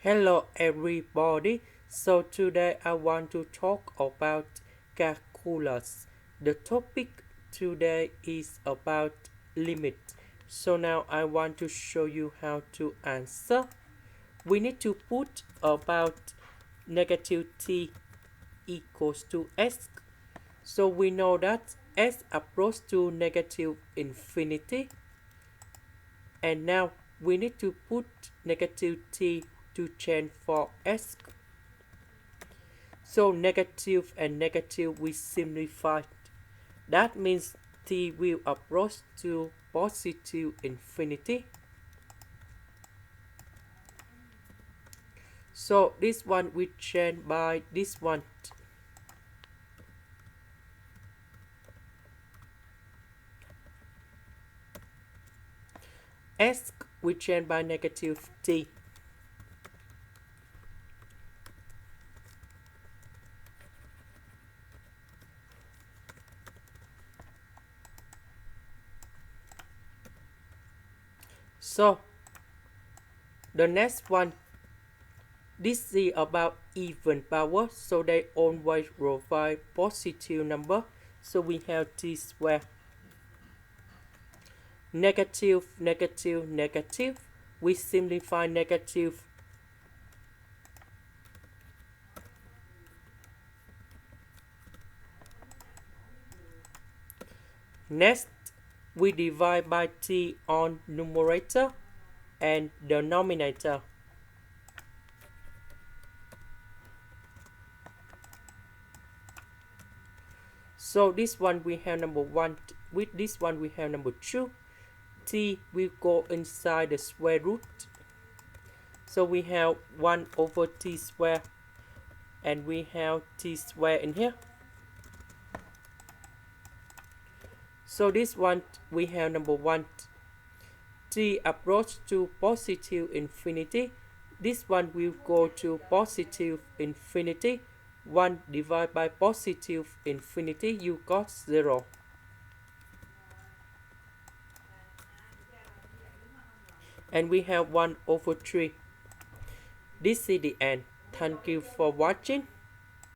Hello everybody. So today I want to talk about calculus. The topic today is about limit. So now I want to show you how to answer. We need to put about negative t equals to s. So we know that s approach to negative infinity. And now we need to put negative t to change for s. So negative and negative we simplify. That means t will approach to positive infinity. So this one we change by this one. S we change by negative t. So the next one, this is about even power, so they always provide positive number. So we have t squared. Negative, negative, negative. We simplify negative. Next, we divide by t on numerator and denominator. So this one we have number 1, with this one we have number 2. T will go inside the square root. So we have 1 over t squared, and we have t squared in here. So this one we have number 1. T approach to positive infinity. This one will go to positive infinity. 1 divided by positive infinity, you got 0. And we have 1 over 3. This is the end. Thank you for watching.